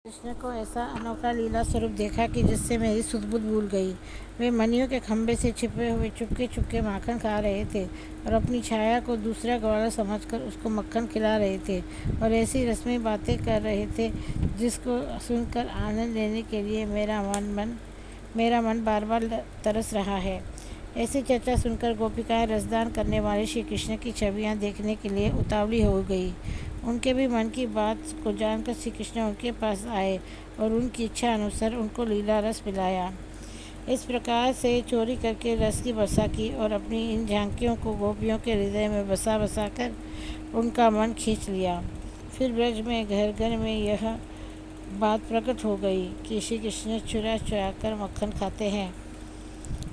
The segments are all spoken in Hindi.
कृष्ण को ऐसा अनोखा लीला स्वरूप देखा कि जिससे मेरी सुध-बुध भूल गई। वे मणियों के खंभे से छिपे हुए चुपके चुपके माखन खा रहे थे और अपनी छाया को दूसरा ग्वाला समझकर उसको मक्खन खिला रहे थे और ऐसी रस्मी बातें कर रहे थे जिसको सुनकर आनंद लेने के लिए मेरा मन बार बार तरस रहा है। ऐसी चर्चा सुनकर गोपिकाएं रसदान करने वाले श्री कृष्ण की छवियां देखने के लिए उतावली हो गई। उनके भी मन की बात को जानकर श्री कृष्ण उनके पास आए और उनकी इच्छा अनुसार उनको लीला रस पिलाया। इस प्रकार से चोरी करके रस की वर्षा की और अपनी इन झांकियों को गोपियों के हृदय में बसा बसा कर उनका मन खींच लिया। फिर ब्रज में घर घर में यह बात प्रकट हो गई कि श्री कृष्ण चुरा चुरा कर मक्खन खाते हैं।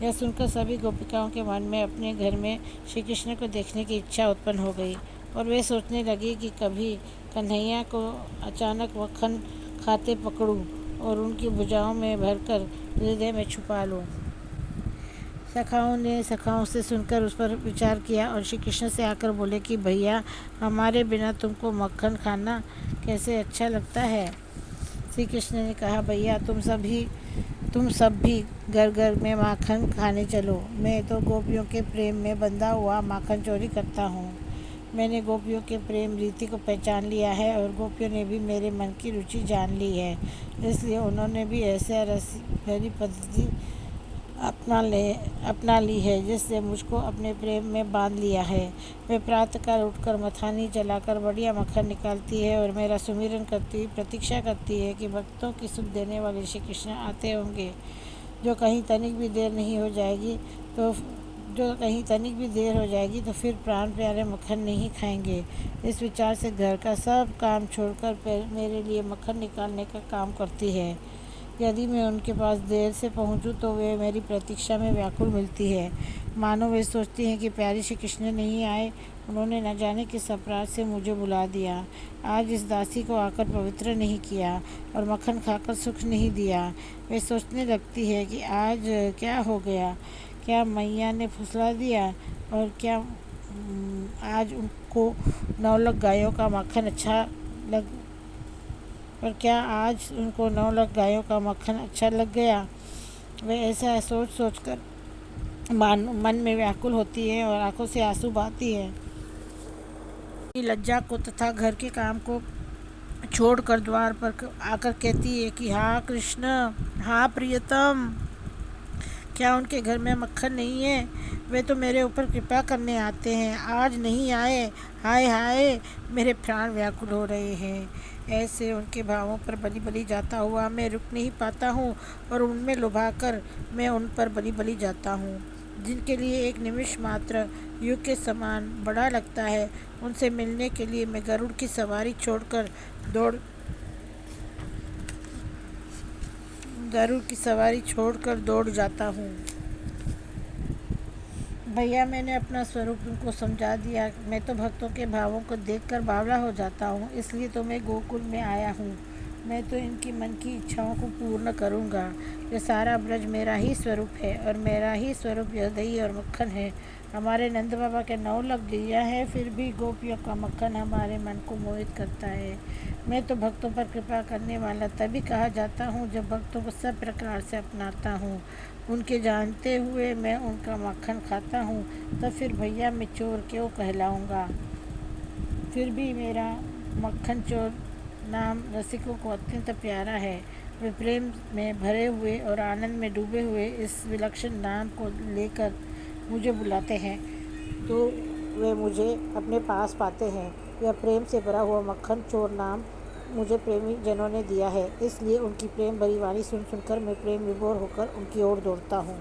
यह सुनकर सभी गोपिकाओं के मन में अपने घर में श्री कृष्ण को देखने की इच्छा उत्पन्न हो गई और वे सोचने लगी कि कभी कन्हैया को अचानक मक्खन खाते पकड़ूं और उनकी भुजाओं में भरकर हृदय में छुपा लूं। सखाओं से सुनकर उस पर विचार किया और श्री कृष्ण से आकर बोले कि भैया, हमारे बिना तुमको मक्खन खाना कैसे अच्छा लगता है। श्री कृष्ण ने कहा, भैया तुम सब भी घर घर में माखन खाने चलो। मैं तो गोपियों के प्रेम में बंधा हुआ माखन चोरी करता हूँ। मैंने गोपियों के प्रेम रीति को पहचान लिया है और गोपियों ने भी मेरे मन की रुचि जान ली है, इसलिए उन्होंने भी ऐसे रस भरी पद्धति अपना ली है जिससे मुझको अपने प्रेम में बांध लिया है। वे प्रातःकाल उठकर मथानी जलाकर बढ़िया मक्खन निकालती है और मेरा सुमिरन करती हुई प्रतीक्षा करती है कि भक्तों की सुख देने वाले श्री कृष्ण आते होंगे। जो कहीं तनिक भी देर हो जाएगी तो फिर प्राण प्यारे मक्खन नहीं खाएंगे। इस विचार से घर का सब काम छोड़कर मेरे लिए मक्खन निकालने का काम करती है। यदि मैं उनके पास देर से पहुंचूं तो वे मेरी प्रतीक्षा में व्याकुल मिलती है, मानो वे सोचती हैं कि प्यारे श्री कृष्ण नहीं आए, उन्होंने न जाने किस अपराध से मुझे बुला दिया, आज इस दासी को आकर पवित्र नहीं किया और मक्खन खाकर सुख नहीं दिया। वे सोचने लगती है कि आज क्या हो गया, क्या मैया ने फुसला दिया और क्या आज उनको 9 लाख गायों का मक्खन अच्छा लग गया। वे ऐसा सोच कर मन में व्याकुल होती है और आंखों से आंसू बहाती है। लज्जा को तथा घर के काम को छोड़कर द्वार पर आकर कहती है कि हाँ कृष्ण, हाँ प्रियतम, क्या उनके घर में मक्खन नहीं है? वे तो मेरे ऊपर कृपा करने आते हैं, आज नहीं आए। हाय हाय, मेरे प्राण व्याकुल हो रहे हैं। ऐसे उनके भावों पर बलि बलि जाता हुआ मैं रुक नहीं पाता हूँ और उनमें लुभाकर मैं उन पर बलि बलि जाता हूँ। जिनके लिए एक निमिष मात्र युग के समान बड़ा लगता है, उनसे मिलने के लिए मैं गरुड़ की सवारी छोड़कर दौड़ जाता हूँ। भैया, मैंने अपना स्वरूप तुमको समझा दिया। मैं तो भक्तों के भावों को देखकर बावला हो जाता हूँ, इसलिए तो मैं गोकुल में आया हूँ। मैं तो इनकी मन की इच्छाओं को पूर्ण करूँगा। यह सारा ब्रज मेरा ही स्वरूप है और मेरा ही स्वरूप यह दही और मक्खन है। हमारे नंद बाबा के 9 लाख गैया है, फिर भी गोपियों का मक्खन हमारे मन को मोहित करता है। मैं तो भक्तों पर कृपा करने वाला तभी कहा जाता हूँ जब भक्तों को सब प्रकार से अपनाता हूँ। उनके जानते हुए मैं उनका मक्खन खाता हूँ, तो फिर भैया मैं चोर क्यों कहलाऊँगा? फिर भी मेरा मक्खन चोर नाम रसिकों को अत्यंत प्यारा है। वे प्रेम में भरे हुए और आनंद में डूबे हुए इस विलक्षण नाम को लेकर मुझे बुलाते हैं तो वे मुझे अपने पास पाते हैं। यह प्रेम से भरा हुआ मक्खन चोर नाम मुझे प्रेमी जनों ने दिया है, इसलिए उनकी प्रेम भरी वाणी सुनकर मैं प्रेम विभोर होकर उनकी ओर दौड़ता हूँ।